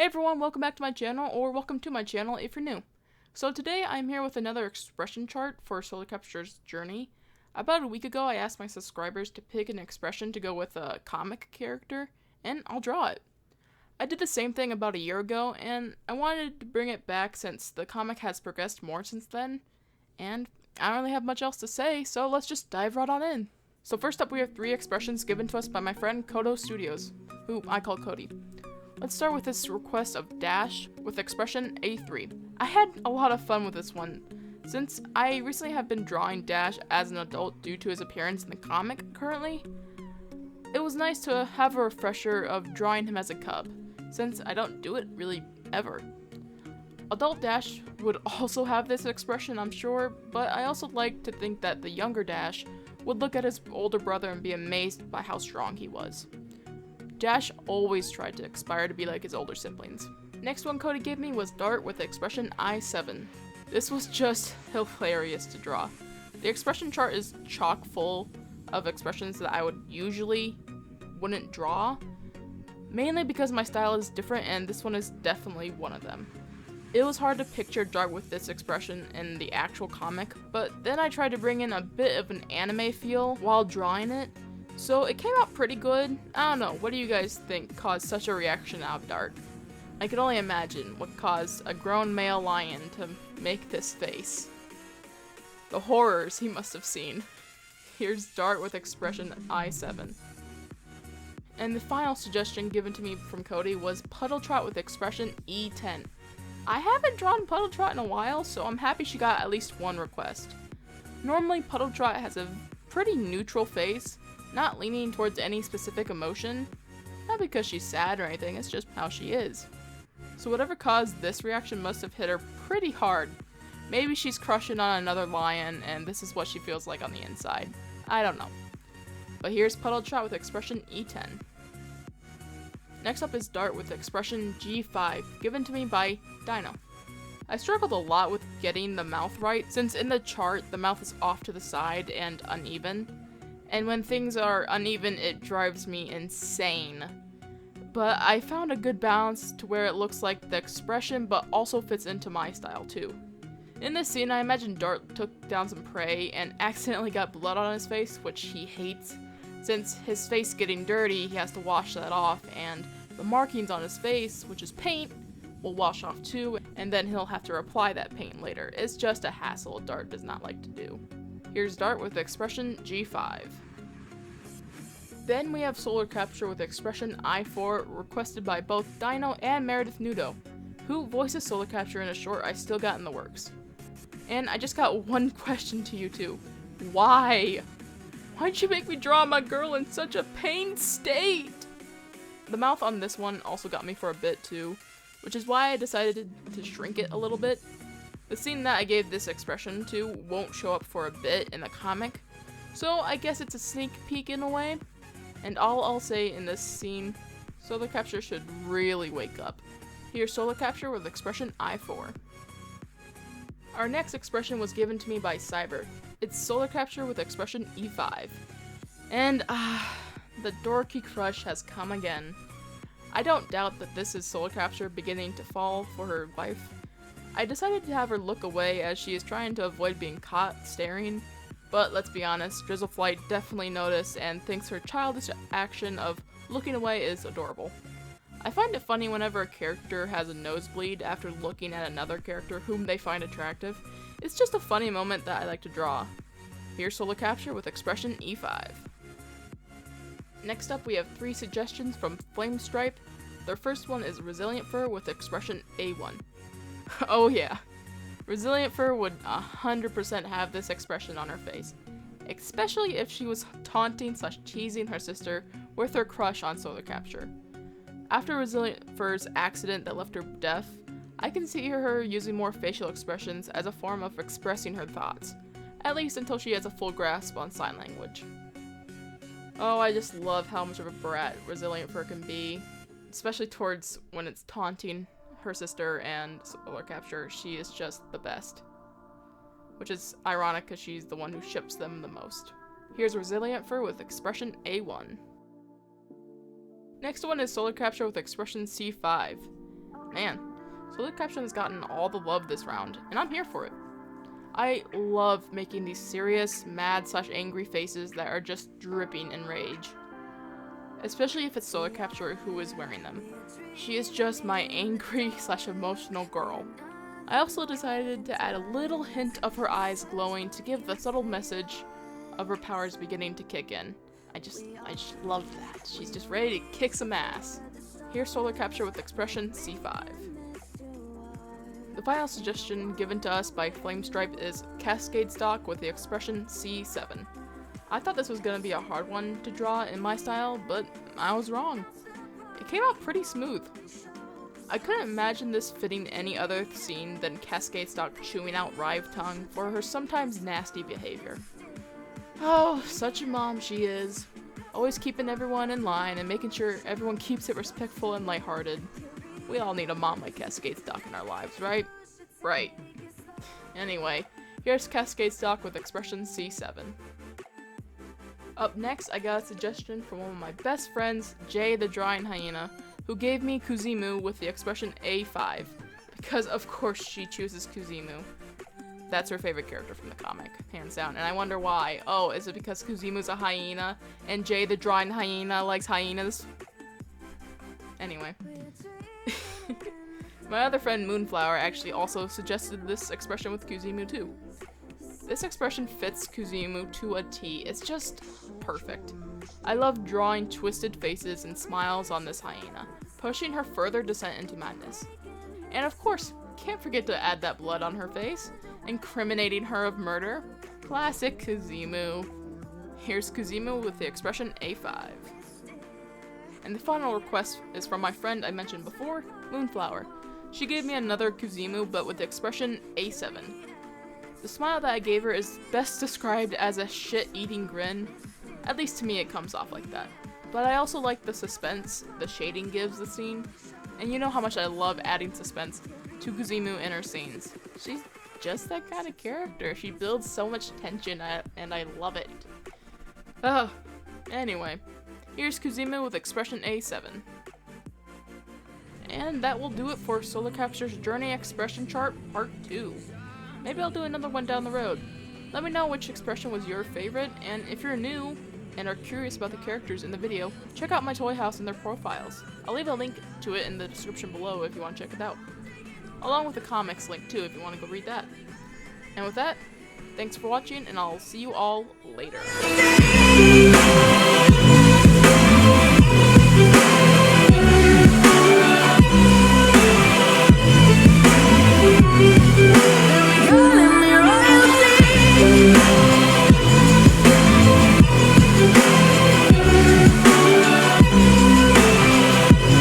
Hey everyone, welcome back to my channel, or welcome to my channel if you're new. So today I'm here with another expression chart for Solar Capture's journey. About a week ago I asked my subscribers to pick an expression to go with a comic character, and I'll draw it. I did the same thing about a year ago, and I wanted to bring it back since the comic has progressed more since then, and I don't really have much else to say, so let's just dive right on in. So first up we have 3 expressions given to us by my friend Kodo Studios, who I call Cody. Let's start with this request of Dash with expression A3. I had a lot of fun with this one, since I recently have been drawing Dash as an adult due to his appearance in the comic currently. It was nice to have a refresher of drawing him as a cub, since I don't do it really ever. Adult Dash would also have this expression, I'm sure, but I also like to think that the younger Dash would look at his older brother and be amazed by how strong he was. Dash always tried to aspire to be like his older siblings. Next one Cody gave me was Dart with the expression I7. This was just hilarious to draw. The expression chart is chock full of expressions that I would usually wouldn't draw, mainly because my style is different and this one is definitely one of them. It was hard to picture Dart with this expression in the actual comic, but then I tried to bring in a bit of an anime feel while drawing it, so it came out pretty good. I don't know, what do you guys think caused such a reaction out of Dart? I can only imagine what caused a grown male lion to make this face. The horrors he must have seen. Here's Dart with expression I7. And the final suggestion given to me from Cody was Puddle Trot with expression E10. I haven't drawn Puddle Trot in a while, so I'm happy she got at least one request. Normally Puddle Trot has a pretty neutral face, not leaning towards any specific emotion. Not because she's sad or anything, it's just how she is. So whatever caused this reaction must have hit her pretty hard. Maybe she's crushing on another lion and this is what she feels like on the inside. I don't know. But here's Puddle Trot with expression E10. Next up is Dart with expression G5, given to me by Dino. I struggled a lot with getting the mouth right, since in the chart the mouth is off to the side and uneven. And when things are uneven, it drives me insane. But I found a good balance to where it looks like the expression, but also fits into my style too. In this scene, I imagine Dart took down some prey and accidentally got blood on his face, which he hates. Since his face getting dirty, he has to wash that off, and the markings on his face, which is paint, will wash off too, and then he'll have to reapply that paint later. It's just a hassle Dart does not like to do. Here's Dart with expression G5. Then we have Solar Capture with expression I4, requested by both Dino and Meredith Nudo, who voices Solar Capture in a short I still got in the works. And I just got one question to you two. Why? Why'd you make me draw my girl in such a pained state? The mouth on this one also got me for a bit too, which is why I decided to shrink it a little bit. The scene that I gave this expression to won't show up for a bit in the comic, so I guess it's a sneak peek in a way. And all I'll say in this scene, Solar Capture should really wake up. Here's Solar Capture with expression I4. Our next expression was given to me by Cyber. It's Solar Capture with expression E5. And the dorky crush has come again. I don't doubt that this is Solar Capture beginning to fall for her life. I decided to have her look away as she is trying to avoid being caught staring. But let's be honest, Drizzleflight definitely noticed and thinks her childish action of looking away is adorable. I find it funny whenever a character has a nosebleed after looking at another character whom they find attractive. It's just a funny moment that I like to draw. Here's Solar Capture with expression E5. Next up we have 3 suggestions from Flame Stripe. Their first one is Resilient Fur with expression A1. Oh yeah. Resilient Fur would 100% have this expression on her face, especially if she was taunting / teasing her sister with her crush on Solar Capture. After Resilient Fur's accident that left her deaf, I can see her using more facial expressions as a form of expressing her thoughts, at least until she has a full grasp on sign language. Oh, I just love how much of a brat Resilient Fur can be, especially towards when it's taunting her sister and Solar Capture. She is just the best. Which is ironic because she's the one who ships them the most. Here's Resilient Fur with expression A1. Next one is Solar Capture with expression C5. Man, Solar Capture has gotten all the love this round, and I'm here for it. I love making these serious, mad/angry faces that are just dripping in rage. Especially if it's Solar Capture who is wearing them. She is just my angry/emotional girl. I also decided to add a little hint of her eyes glowing to give the subtle message of her powers beginning to kick in. I just love that. She's just ready to kick some ass. Here's Solar Capture with expression C5. The final suggestion given to us by Flamestripe is Cascade Stock with the expression C7. I thought this was going to be a hard one to draw in my style, but I was wrong. It came out pretty smooth. I couldn't imagine this fitting any other scene than Cascade Stock chewing out Rive Tongue for her sometimes nasty behavior. Oh, such a mom she is. Always keeping everyone in line and making sure everyone keeps it respectful and lighthearted. We all need a mom like Cascade Stock in our lives, right? Right. Anyway, here's Cascade Stock with expression C7. Up next, I got a suggestion from one of my best friends, Jay the Drawing Hyena, who gave me Kuzimu with the expression A5, because of course she chooses Kuzimu. That's her favorite character from the comic, hands down, and I wonder why. Oh, is it because Kuzimu's a hyena, and Jay the Drawing Hyena likes hyenas? Anyway. My other friend Moonflower actually also suggested this expression with Kuzimu too. This expression fits Kuzimu to a T. It's just perfect. I love drawing twisted faces and smiles on this hyena, pushing her further descent into madness. And of course, can't forget to add that blood on her face, incriminating her of murder. Classic Kuzimu. Here's Kuzimu with the expression A5. And the final request is from my friend I mentioned before, Moonflower. She gave me another Kuzimu, but with the expression A7. The smile that I gave her is best described as a shit-eating grin. At least to me it comes off like that. But I also like the suspense the shading gives the scene. And you know how much I love adding suspense to Kuzimu in her scenes. She's just that kind of character. She builds so much tension and I love it. Anyway, here's Kuzimu with expression A7. And that will do it for Solar Capture's Journey Expression Chart Part 2. Maybe I'll do another one down the road. Let me know which expression was your favorite, and if you're new and are curious about the characters in the video, check out my toy house and their profiles. I'll leave a link to it in the description below if you want to check it out. Along with the comics link too if you want to go read that. And with that, thanks for watching, and I'll see you all later.